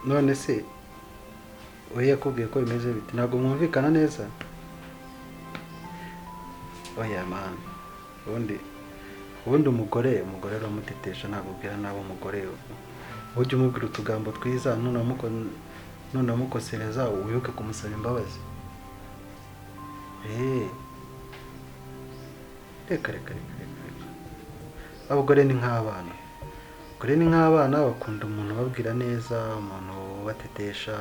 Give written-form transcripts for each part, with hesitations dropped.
none se we yakubwiye ko bimeze bite ntabwo mwumvikana neza oya man ubundi umugore aramutetesha ntabwo ubwira nabo umugore ujye umubwira utugambo twiza nunamukosereza wibuke kumusaba imbabazi reka abagore ni nk'abana bakunda umuntu babwira neza umuntu batetesha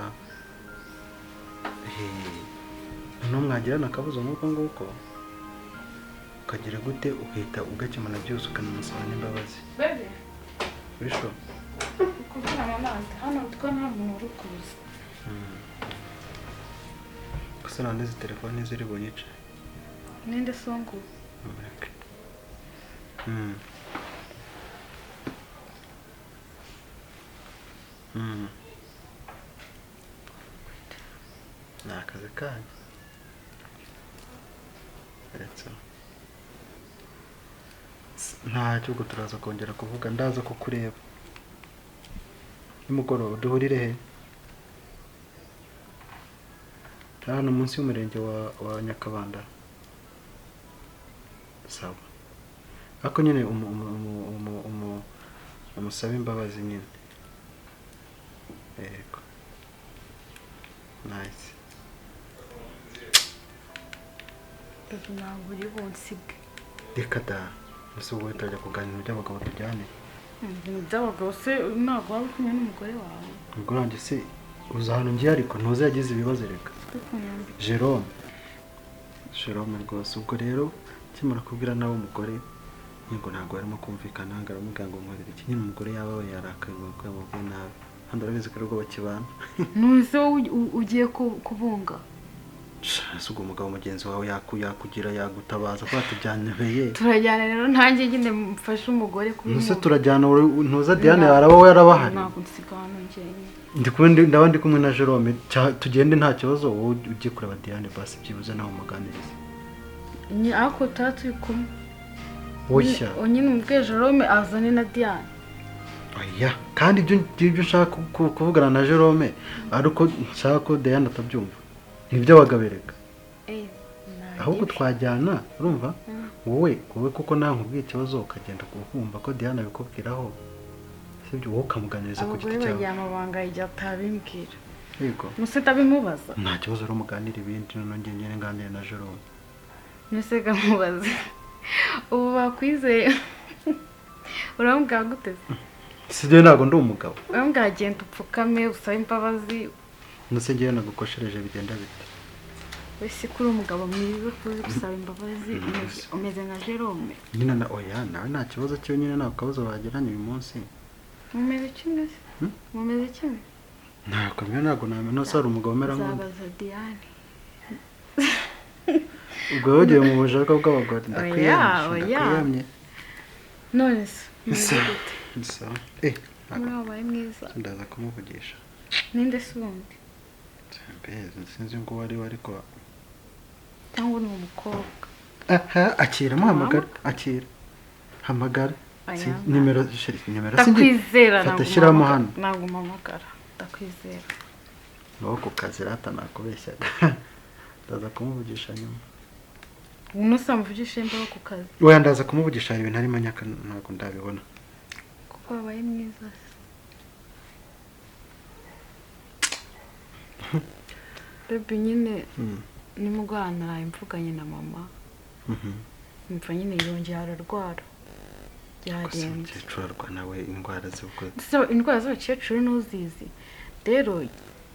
ntumwagirana akabuzo nk'uko nguko ukagira gute ugahita ugakemana byose ukanamusaba n'imbabazi bisho kugira amazi hano twa nta muntu uri kuza gusa none izi telefone ziri bunyice ninde songo ni akazi kanyu ntacyo ubwo turaza kongera kuvuga ndaza kukureba nimugoroba duhurire he hano munsi y'umurenge wa Nyakabanda sawa ariko nyine umusaba imbabazi nyine yego nice ntabwo uri bunsige reka da ese wowe turajya kuganira iby'abagabo tujyane ibintu by'abagabo se ntabwo waba uri kumwe n'umugore wawe umugore wanjye se uza hano ngiye ariko ntuze yagize ibibazo reka Jerome rwose ubwo rero kimara kubwira nawe umugore ngo ntabwo barimo kumvikana ngo aramubwira ngo nkorere iki nyine umugore yaba we yarakaye ngo yamubwiye nabi hano urabizi ko aribwo bakibana ntuzi wowe ugiye kubunga ese ubwo umugabo mugenzi wawe yakugira yagutabaza ko batujyanebeye turajyana rero ntange nyine mfashe umugore kubimubwira ntuse turajyana ntuza Diane yaraba we yarabahari ntabwo nsiga hano njyewe ndaba ndi kumwe na Jerome tugende nta kibazo wowe ugiye kureba Diane basi byibuze nawe umuganirize ariko tuba turi kumwe oya nyine umubwiye Jerome azane na Diane oya kandi ibyo ushaka kuvugana na Jerome ariko nshaka ko Diane atabyumva nibyo wagabereka ahubwo twajyana urumva wowe kuko nawe nkubwiye ikibazo ukagenda kumva ko Diane abikubwiraho sibyo wowe ukamuganiriza ku giti cyawe abagore amabanga igihe atabimbwira yego muse tabimubaza nta kibazo rero muganira ibindi none ngende nganire na Jerome muse gamubaze ubu bakwizeye urambwira gute sibyo ntabwo ndi umugabo urambwira agenda upfukame usaba imbabazi ndetse ngewe nagukoshereje bigenda bite wese kuri umugabo mwiza kuzi gusaba imbabazi umeze nka Jerome nyine na oya nawe nta kibazo cyo nyine nta kabazo bagiranye uyu munsi mumeze kimwe mumeze kimwe ntabwo namenya no sara umugabo umera nzabaza Diane ubwo wogeye mu bushaka bw'abagore ndakwiyamye none se ntabwo wabaye mwiza ndaza kumuvugisha ninde se ubundi sinzi ngo wari ariko cyangwa ni umukobwa akira muhamagara akira hamagara nimero ndakwizera fata shyiramo hano ntabwo mpamagara ndakwizera wowe ku kazi rata nakubeshyaga ndaza kumuvugisha nyuma unusa muvugisha imbaho ku kazi oya ndaza kumuvugisha hari ibintu arimo nyaka ntabwo ndabibona kuko wabaye mwiza baby nyine nimugwana imvuganye na mama mva nyine yongeye ararwara byagenze cyarwa nawe indwara z'ubwo indwara z'abakecuru n'uzizi rero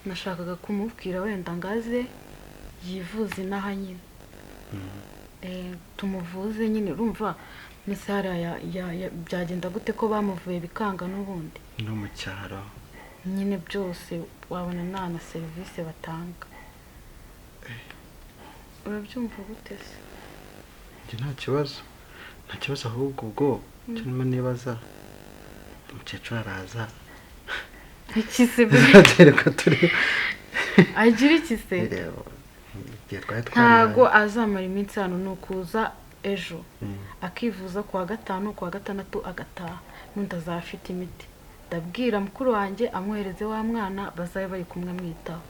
nashakaga kumubwira wenda ngaze yivuze inaha nyine tumuvuze nyine urumva misara byagenda gute ko bamuvuye bikanga n'ubundi no mu cyaro nyine byose wabona nta na serivisi batanga urabyumva gute se nta kibazo ahubwo ubwo cyane nibaza umukecuru araza ikise biratereka turi agira ikise ntago azamara iminsi hano nukuza ejo akivuza kwa gatanu kwa gatandatu agataha n'undi azafite imiti ndabwira mukuru wanjye amwohereze wa mwana bazabe bari kumwe mwitaho.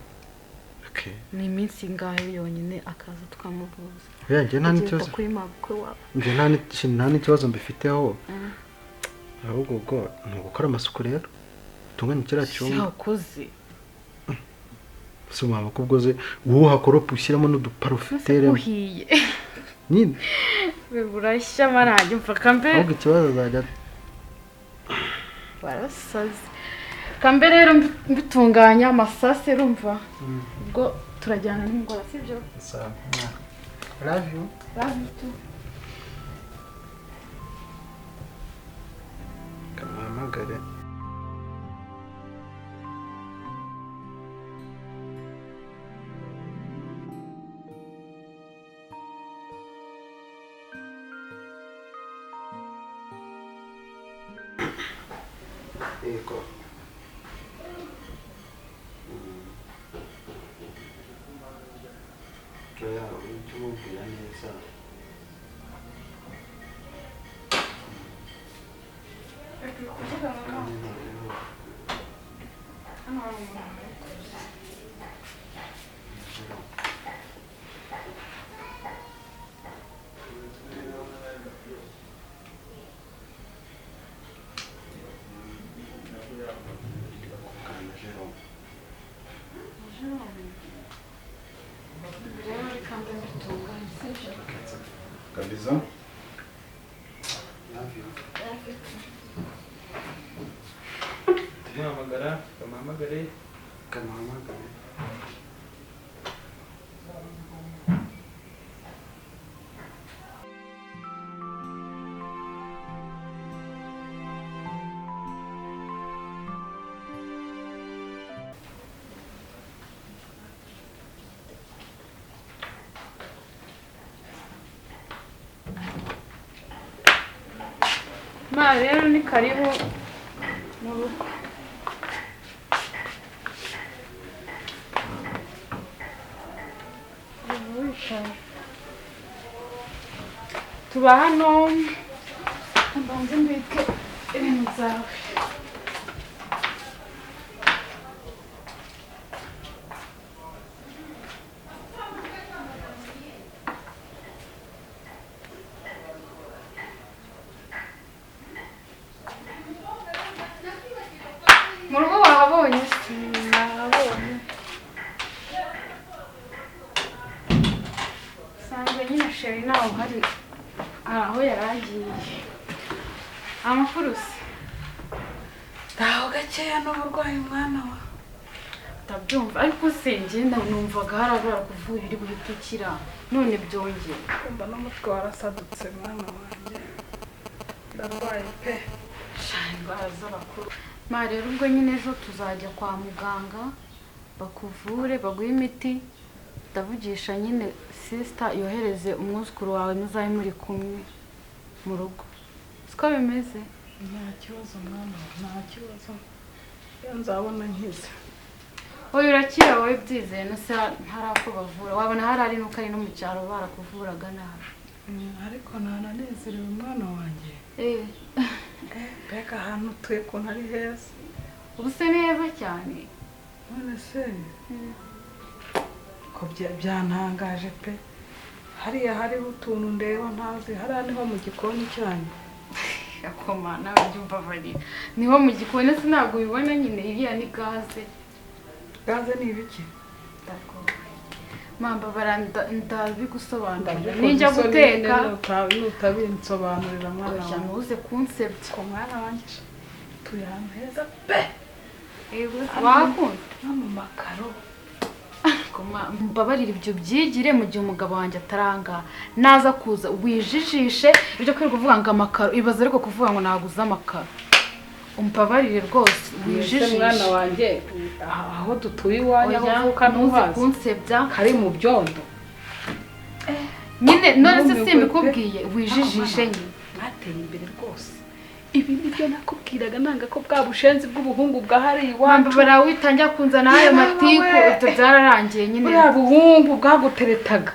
Ni iminsi ingahe yonyine akaza tukamuvuza. Njye nta n'ikibazo. Njye nta n'ikibazo mbifiteho. Ahubwo ubwo ni ugukora amasuku rero. Tunganya kiriya cyumba. Yakoze. Si mama ko ubwo ze wowe hakoropa ushyiramo n'uduparufitere. Uhiye. Nyine. Burashya marajye mfaka mbe. Ahubwo ikibazo zajya barasaze. Kambe rero mbitunganya amasase rumva. Ubwo turajyana n'ingora sibyo? Sawa. Love you. Love you too. Kamuhamagare. Ego. Kaya umubwira neza. Kabisa. Kamuhamagare. Ma rero ni karibu mu rugo. Tuba hano mbanze mbike ibintu zawe. Murugo wahabonye? Nahabonye. Sanzwe nyine sheri naho hari aho yaragiye. Amakuru se? Ndaho gakeya n'uburwayi mwana wa. Ndabyumva ariko se ngenda numvaga harabara kuvura iri guhitukira none byongeye. Kumva n'umutwe warasadutse mwana wanjye. Ndarwaye pe. Indwara z'abakuru. Ma rero ubwo nyine ejo tuzajya kwa muganga bakuvure baguhe imiti. Ndavugisha nyine sister yohereze umwuzukuru wawe muzaye muri kumwe mu rugo. Siko bimeze? Nta kibazo mwana wa, nta kibazo. Nzabona nkize. Oya urakira wowe byizeye no se ntarako bavura. Wabona harari nuko ari no mu cyaro barakuvuraga nabi. Ariko nananezerewe mwana wanjye. Mbega ahantu utuye ko ntari heza. Ubu se neza cyane. None se ko byantangaje pe. Hariya hariho utuntu ndeba ntazi. Hariya niho mu gikoni cyanyu. Akoma nawe byumva varira. Niho mu gikoni se ntabwo ubibona nyine iriya ni gaze. Gaze ni ibiki? Mamba baranda ndabigusobanurira. Ninjya guteka nutabinsobanurira mwana wanjye. Ntuze kunsebya. Ko mwana wanjye tuyana heza pe. Wakunda? Mu makaro. Mbabarira ibyo byigire mu gihe umugabo wanjye ataranga. Naza kuza wijijishe ibyo kuri kuvuga ngo amakaro. Ibaza ariko kuvuga ngo naguze amakaro. Umbabarire rwose wijijishe. Mwana wanjye aho dutuye iwanyu aho uvuka ntuhazi. Kunsebya kari mu byondo. Nyine none se simbikubwiye wijijishe nyine. Mwateye imbere rwose. Ibi nibyo nakubwiraga nanga ko bwa bushenzi bw'ubuhungu bwahari iwacu. Barawitangira kunzana ayo matiku ibyo byararangiye nyine. Bwa buhungu bwaguteretaga.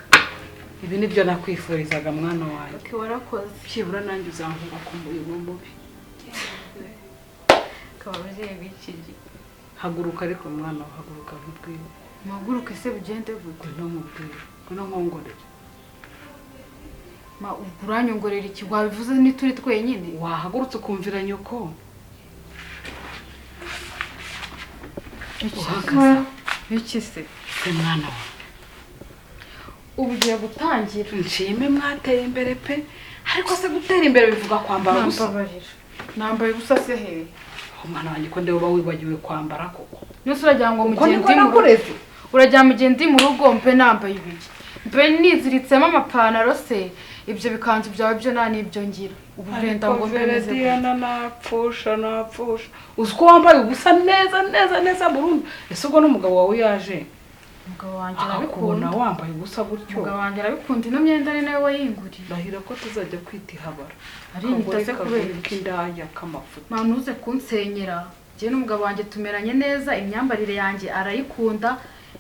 Ibi nibyo nakwifurizaga mwana wanjye. Okay warakoze. Byibura nanjye uzankuba ku muyoboro mubi. ariko ababyeyi b'iki haguruka ariko mwana wawe haguruka nkubwire muhaguruke se bugende gute no mubwire no nkongorere ma uranyongorera iki wabivuze nituri twenyine wahagurutse ukumvira nyoko iki se mwana wawe ubugiye gutangira nshime mwateye imbere pe ariko se gutera imbere bivuga kwambara ubusa nambaye ubusa se hehe umwana wanjye ko ndeba wibagiwe kwambara koko nose uragira ngo mugendi mu rugo mpe nambaye ibiki mpe niziritsemo amapantaro se ibyo bikanzu byawe byo nta n'ibyo ngira ubu vrenda ngo mbemeze Diana napfusha uziko wambaye ubusa neza burundu ese ubwo n'umugabo wawe yaje umugabo wanjye arabikunda wambaye ubusa gutyo umugabo wanjye arabikunda ino myenda ni nawe wayinguriye ndahira ko tuzajya kwita ihabara ari nitaze kubera indaya kamafuta manuze kunsenyera je n'umugabo wanjye tumeranye neza imyambarire yanjye arayikunda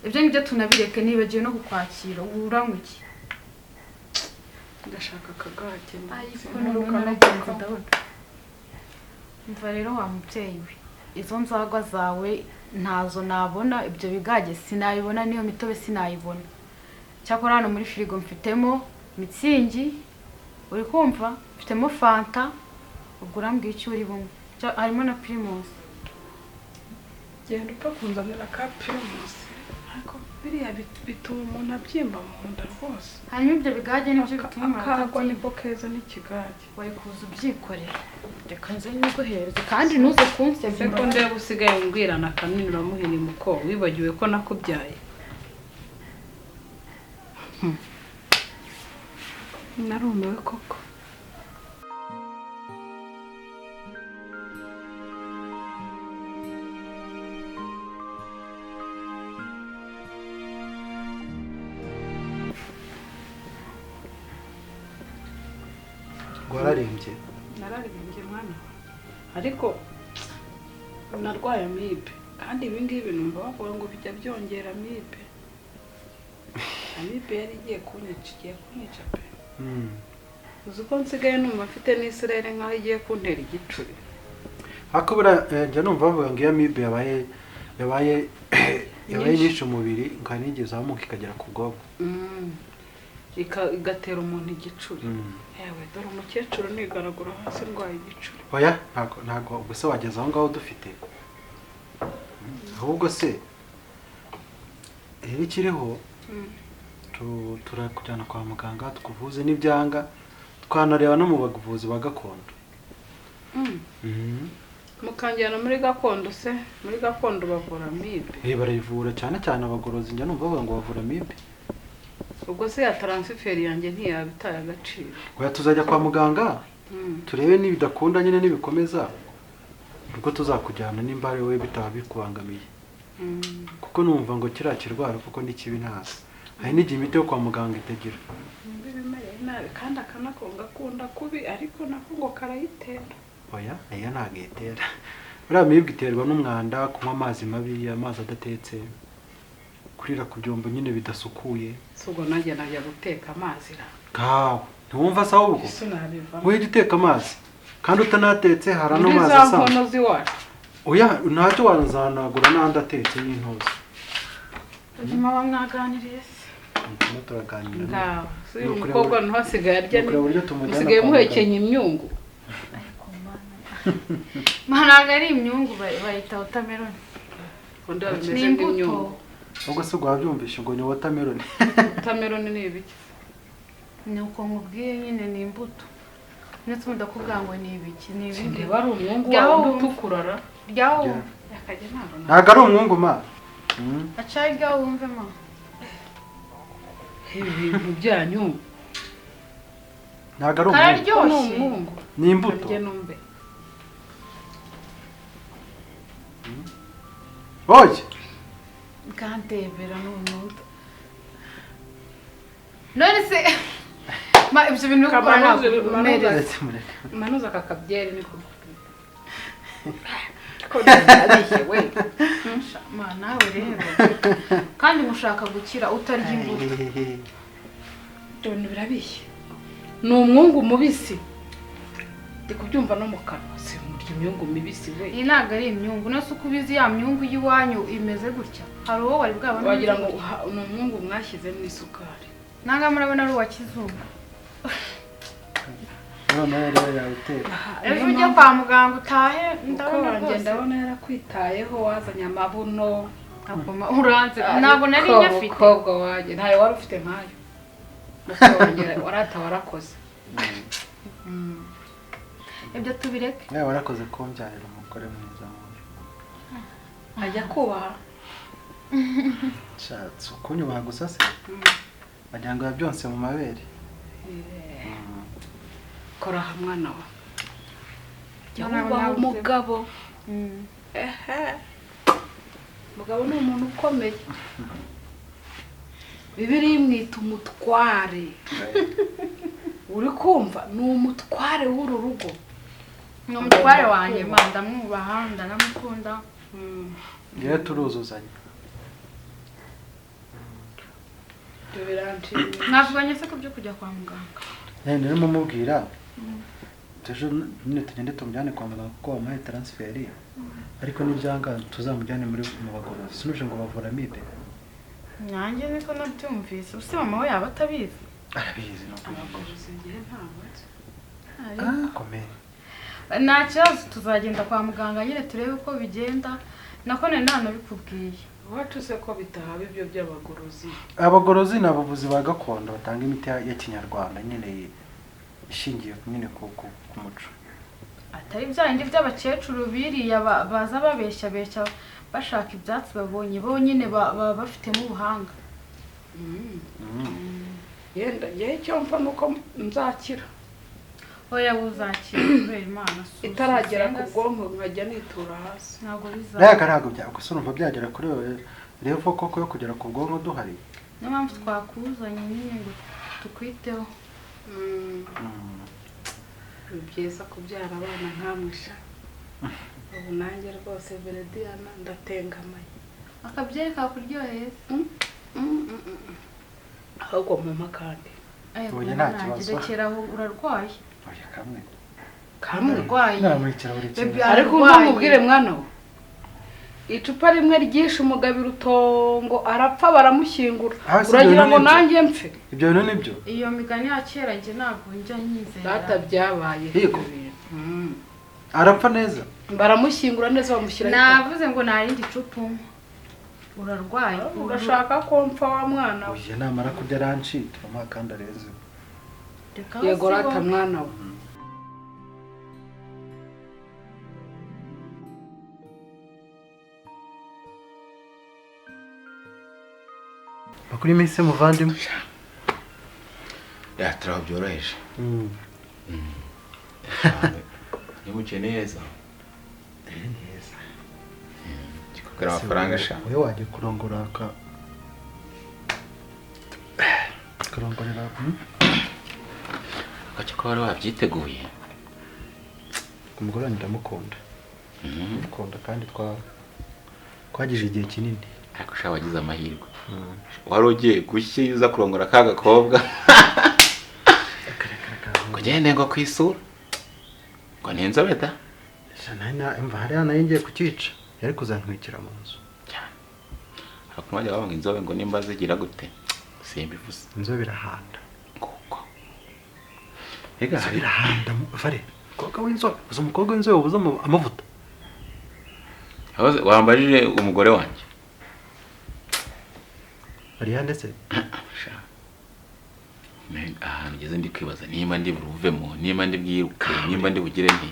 ibyo ngibyo tunabireke nibagiye no kukwakira uranywa iki ndashaka akagage mva rero wa mubyeyi we izo nzagwa zawe ntazo nabona ibyo bigage sinayibona niyo mitobe sinayibona cyakora hano muri firigo mfitemo mitsingi uri kumva mfitemo fanta ubwo urambwiye icyo uri bumwe harimo na primus genda upfa kunzanira ka primus ariko biriya bituma umuntu abyimba mu nda rwose hanyuma ibyo bigage nibyo bituma umuntu akagwa niko keza n'ikigage wari kuza ubyikorera reka nze nyiguhereze kandi ntuze kunsebya se ko ndeba usigaye umbwirana kanini uramuhini muko wibagiwe ko nakubyaye narumiwe koko wararembye nararembye mwana ariko narwaye amibe kandi ibi ngibi numva bavuga ngo bijya byongera amibe yari igiye kunyica pe uzi ko nsigaye numva mfite n'isirere nk'aho igiye kuntera igicuri ariko buriya njya numva bavuga ngo iyo amibe yabaye nyinshi umubiri nkanigeze ahamuka ikagera ku bwonko igatera umuntu igicuri yewe dore umukecuru nigaragura hasi ndwaye igicuri oya ntabwo gusa wageze aho ngaho dufite ahubwo se rero ikiriho turakujyana kwa muganga tukuvuze n'ibyanga twanareba no mu bavuzi ba gakondo mukanjyana muri gakondo se muri gakondo bavura amibe barayivura cyane abagorozi njya numva bavuga ngo bavura amibe ubwo se ya transferi yanjye ntiyabitaye agaciro oya tuzajya kwa muganga turebe nibidakunda nyine nibikomeza ubwo tuzakujyana nimba ari wowe bitaba bikubangamiye kuko numva ngo kiriya kirwara kuko n'ikibi ntazi hari n'igihe imiti yo kwa muganga itagira kandi akanakonga akunda kubi ariko nako ngo karayitera oya aya ntabwo itera buriya mibwe iterwa n'umwanda kunywa amazi mabi amazi adatetse kurira ku byombo nyine bidasukuye si ubwo nanjye najya guteka amazi kawe ntiwumva asa ahubwo wajya uteka amazi kandi utanatetse hari ano mazi asanzwe muri za nkono z'iwacu oya ntacyo wanazanagura n'andi atetse y'intozi nyuma bamwaganiriye se turaganira ngaho si uyu mukobwa ntuhasigaye arya musigaye muhekenya imyungu ntabwo ari imyungu bayita watermelon ni imbuto ubwo se wabyumvishe ngo ni watermelon watermelon ni ibiki ni uko nkubwiye nyine ni imbuto ndetse ndakubwira ngo ni ibiki ni ibindi ndeba ari umwungu wawe utukurara ryawo ntabwo ari umwungu ma acaye ryawo wumve ma ibintu byanyu ntabwo ari umwungu ni imbuto oye kandebera n'umuntu none se ma ibyo bintu manuza kakabyere niko ko ndabishye we ma nawe rero kandi mushaka gukira utarya imbuto done birabishye ni umwungu mubisi ndi kubyumva no mu kanwa se murya imyungu mibisi we. iyi ntabwo ari imyungu no se uko ubizi ya myungu y'iwanyu imeze gutya hari uwo wari bwabona wagira ngo ni umwungu mwashyizemo isukari nanga murabona ari uwa kizungu none rero yawutera ejo ujye kwa muganga utahe ndabona rwose ndabona yarakwitayeho wazanye amabuno akoma uranze ntabwo nari nyafite umukobwa wanjye ntayo wari ufite nkayo mukongera warata warakoze ibyo tubireke nawe warakoze kumbyarira umugore mwiza ajya kubaha nshatse ukunyubaha gusa se wagira ngo yabyonse mu mabere kora mwana wa jya wubaha umugabo umugabo ni umuntu ukomeye Bibiliya imwita umutware uri kumva ni umutware w'uru rugo ni umutware wanjye manda ndamwubaha ndanamukunda rero turuzuzanya mwavuganye se ko byo kujya kwa muganga rero mumubwira ejo nyine tugende tumujyane kwa muganga kuko bamuhaye taransiferi ariko n'ibyanga tuzamujyane mu bagorozi sinuje ngo bavura amibe nanjye niko nabyumvise use mama we yaba atabizi arabizi no abagorozi ngiye ntabwo komeye nta kibazo tuzagenda kwa muganga nyine turebe uko bigenda nako nari nanabikubwiye iwacu se ko bitahaba ibyo by'abagorozi abagorozi ni abavuzi ba gakondo batanga imiti ya kinyarwanda nyine ishingiye nyine ku muco atari byandi by'abakecuru biriya baza babeshya bashaka ibyatsi babonye bo nyine baba bafitemo ubuhanga yenda yewe icyo mfa nuko nzakira oya uzakira kubera Imana itaragera ku bwonko nkajya nitura hasi ntabwo bizaba ntabwo byaguse urumva byagera kuri revo koko yo kugera ku bwonko duhari niyo mpamvu twakuzanye nyine ngo tukwiteho ni byiza kubyara abana nkamwisha ubu nanjye rwose Verediana ndatengamaye akabyeri kakuryoheye ahubwo mama kandi ubuye nta kibazo rekeraho urarwaye oya kamwe urwaye namurikira buri kimwe ariko ntumubwire mwana we icupa rimwe ryishe umugabiro utongo arapfa baramushyingura uragira ngo nanjye mpfe ibyo bintu nibyo iyo migani ya kera njye ntabwo njya nyizera data byabaye arapfa neza baramushyingura neza bamushyira navuze ngo nta rindi cupa urarwaye urashaka ko mpfa wa mwana we oya namara kurya ranchi turamuha kandi areze yego rata mwana we bakuri iminsi muvandimwe yataraho byoroheje nimuke neza neza kikubwira amafaranga sha wowe wajya kurongora kurongorera kacyo ko wari wabyiteguye umugore wanjye ndamukunda mukunda kandi twagije igihe kinini ariko sha wagize amahirwe wari ugiye gushyiza kurongora ka gakobwa kugende ngo kwisura ngo ni inzobe da imva hariya nayo ngiye kukica yari kuzantwikira mu nzu cyane ariko mwajya babanga inzobe ngo nimba zigira gute simbivuze inzobe irahanda kuko inzobe irahanda vare umukobwa w'inzobe uzi umukobwa w'inzobe ubuze amavuta wambajije umugore wanjye ariya ndetse ahantu ugeze ndi kwibaza nimba ndi buruvemo nimba ndi bwiruke nimba ndi bugire nti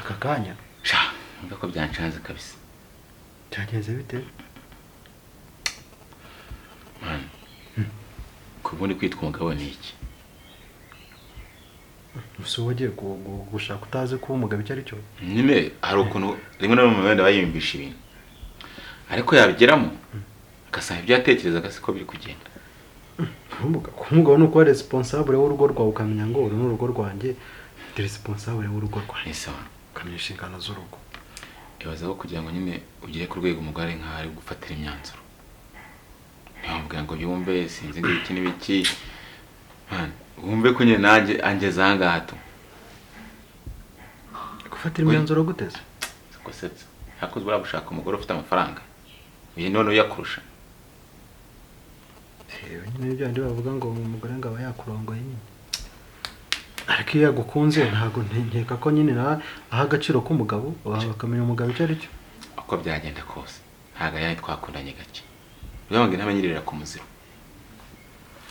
aka kanya sha mvuga ko byancanze kabisa cyagenze bite man kubundi kwitwa umugabo ni iki uso wagiye gushaka utazi kuba umugabo icyo ari cyo nyine hari ukuntu rimwe na rimwe wenda bayimbisha ibintu ariko yabigeramo agasanga ibyo yatekerezaga siko biri kugenda umugabo ni ukuba responsable w'urugo rwawe ukamenya ngo uru ni urugo rwanjye ndi responsable w'urugo rwanjye ukamenya inshingano z'urugo ibaza ko kugira ngo nyine ugere ku rwego umugore nk'aho ari gufatira imyanzuro ntibamubwira ngo yumve sinzi ngo iki n'ibiki wumve ko nyine nanjye angeze aha ngaha tu gufatira imyanzuro guteze gusetsa hakozwe baragushaka umugore ufite amafaranga uyu none uyakurusha nyine ibyo ndi bavuga ngo umugore ngo aba yakurongoye nyine ariko iyo yagukunze ntabwo nkeka ko nyine aha agaciro k'umugabo bakamenya umugabo icyo ari cyo uko byagenda kose ntabwo yari twakundanye gake uvuga ngo ntamenyerera ku muziro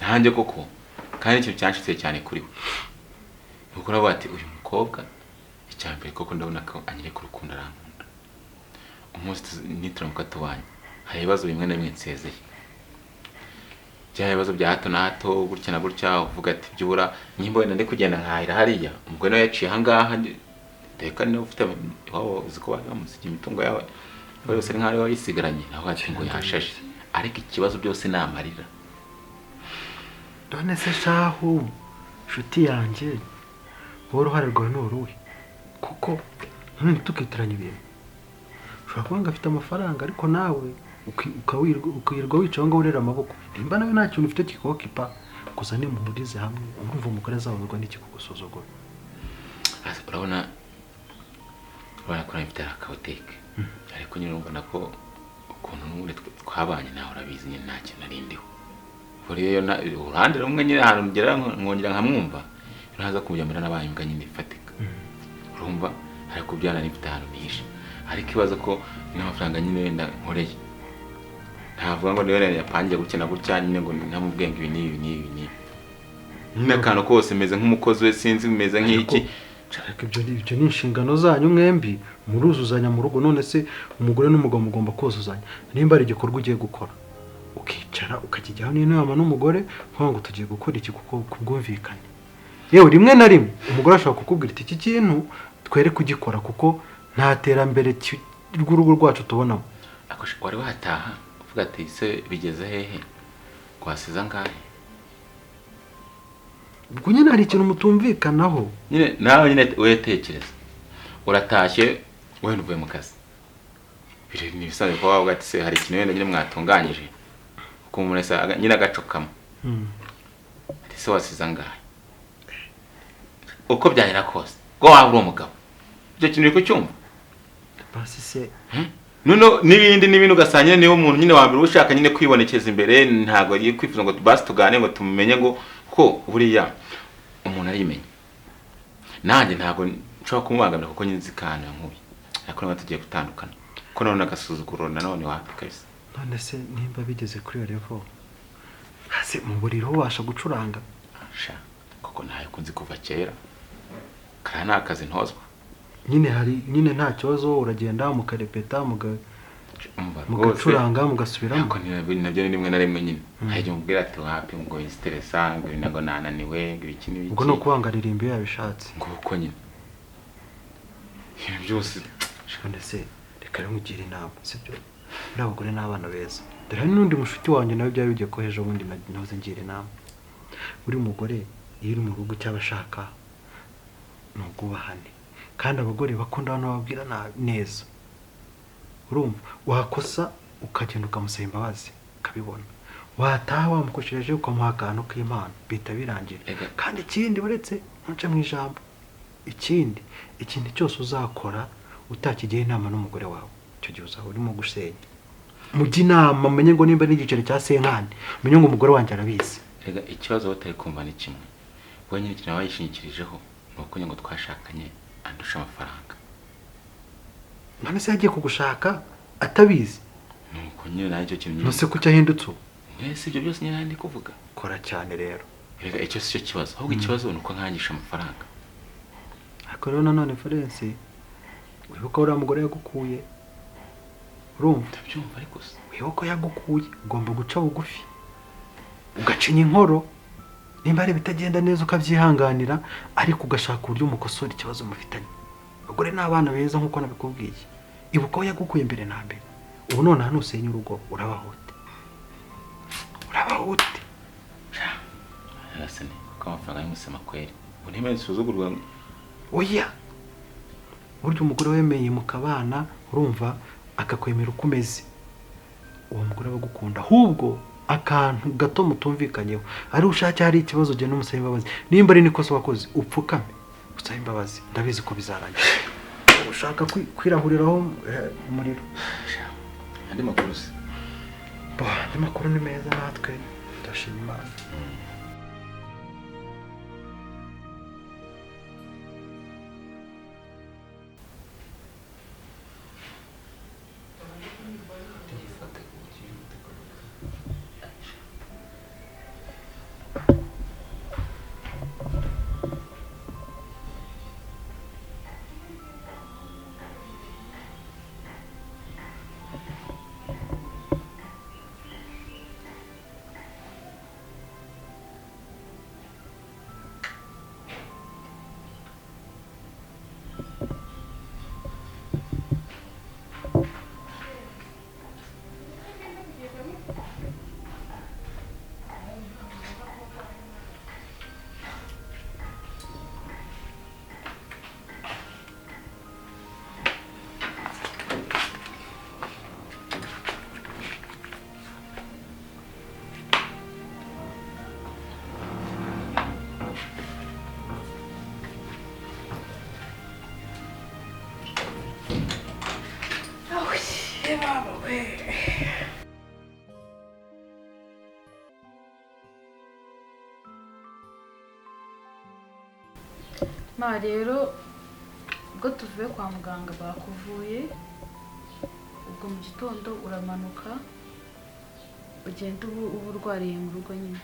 nanjye koko kandi ikintu cyanshitse cyane kuri we nuko navuga ati uyu mukobwa icyambere koko ndabona ko anyere ku rukundo arankunda umunsi nituramuka tubanye hari ibibazo bimwe na bimwe nsezeye bya bibazo bya hato na hato gutya na gutya uvuga ati byura nyimbo wenda ndi kugenda nkahira hariya umugore nawe yaciye ahangaha reka niba ufite iwabo uzi ko bamusigiye imitungo yawe yose ni nk'aho yisigaranye naho ati ngo yashashe ariko ikibazo byose ni amarira none se shahu nshuti yanjye wowe uruhare rwawe ni uruhe kuko tukitiranya ibintu ushobora kuba ngo afite amafaranga ariko nawe ukirwa wicaye ngo urera amaboko nimba nawe nta kintu ufite kikokipa gusa nimuhurize hamwe urumva umugore azabuzwa n'iki kugusuzugura urabona ko nabifite akaboteke ariko nyine urumva ko ukuntu n'ubundi twabanye nawe urabizi nyine nta kintu narindiho buriya uruhande rumwe nyine ahantu ngera nkongera nkamwumva ntaza kumujyamira n'abaye imbwa nyine ifatika urumva ariko byana nifite ahantu nihishe ariko ikibazo ko n'amafaranga nyine wenda nkoreye ntavuga ngo niwe yapangiye gukina gutya nyine ngo ntamubwenge ibi n'ibi nyine akantu kose meze nk'umukozi we sinzi meze nk'iki ibyo ni inshingano zanyu mwembi muruzuzanya mu rugo none se umugore n'umugabo mugomba kuzuzanya nimba ari igikorwa ugiye gukora ukicara ukakijyaho n'inama n'umugore nkuvuga ngo tugiye gukora iki kuko kubwumvikane yewe rimwe na rimwe umugore ashobora kukubwira iki kintu twere kugikora kuko nta terambere rw'urugo rwacu tubonamo wari wataha uvuga ati se bigeze hehe kwasiza ngahe ubwo nyine hari ikintu mutumvikanaho nyine nawe nyine wetekereza uratashye wenda uvuye mu kazi biri ni bisanzwe ko wavuga ati se hari ikintu wenda nyine mwatunganyije uko umuntu wese nyine agacokamo ati se wasiza ngahe uko byahera kose ngo waba uri umugabo icyo kintu uri kucyumva basi se nuno n'ibindi ugasanga niyo umuntu nyine wa mbere ushaka nyine kwibonekeza imbere ntago ari kwifuza ngo basi tugane ngo tumenye ngo ko buriya umuntu arimenye nanjye ntago nshobora kumubangamira kuko nyine zikana nkubi ariko naba tugiye gutandukana ko none agasuzuguro nanone wapikase none se nimba bigeze kuri level hase mu buriro washa gucuranga sha koko ntayo kunzi kuva kera kana akazi ntozwa nyine nta kibazo uragenda mukarepeta mugacuranga mugasubiramo ariko nabyo ni rimwe na rimwe nyine hajye mubwira ati wapi ngo stressa ngo nago nananiwe ngo iki n'iki ubwo no kubangarira imbe yabishatse ngo uko nyine byose none se reka nkugira inama sibyo n'abagore n'abana beza dore n'undi mushuti wanjye nawe byari bigiye ko hejo bundi nahoze ngira inama buri mugore iyo uri mu rugo cy'abashaka no kubahane kandi abagore bakunda abantu babwira neza urumva wakosa ukagenda ukamusaba imbabazi ukabibona wataha wamukoshereje ukamuha akantu k'Imana bita birangira kandi ikindi uretse ntuce mu ijambo ikindi cyose uzakora utakigiye inama n'umugore wawe icyo gihe uzaba urimo gusenya mujye inama menye ngo nimba n'igiceri cya senkani menye ngo umugore wanjye arabizi rega ikibazo batari kumva ni kimwe we nyine kintu wayishingikirijeho nuko ngo twashakanye andusha amafaranga none se yagiye kugushaka atabizi nuko nyine nacyo kintu nose ko cyahindutse mwese ibyo byose nyine ndi kuvuga kora cyane rero rega icyo si cyo kibazo ahubwo ikibazo nuko nkangisha amafaranga ariko rero nanone Valens wibuka uriya mugore yagukuye urumva ndabyumva ariko se wibuka yagukuye ugomba guca bugufi ugacinya inkoro nimba ari bitagenda neza ukabyihanganira ariko ugashaka uburyo umukosora ikibazo mufitanye abagore n'abana beza nkuko nabikubwiye ibuka yagukuye mbere na mbere ubu none hano usenya urugo urabahute yarasene ko amafaranga y'umusema kweri ubu ntime zisuzugurwa oya buryo umugore wemeye mukabana urumva akakwemera uko umeze uwo mugore bagukunda ahubwo akantu gato mutumvikanyeho ari ushake hari ikibazo je n'umusaba imbabazi nimba ari nikoso wakoze upfukame usaba imbabazi ndabizi ko bizarangira ushaka kwirahuriraho umuriro. andi makuru se andi makuru ni meza natwe ndashima Imana. Ma rero ubwo tuvuye kwa muganga bakuvuye ubwo mu gitondo uramanuka ugenda ubu urwariye mu rugo nyine.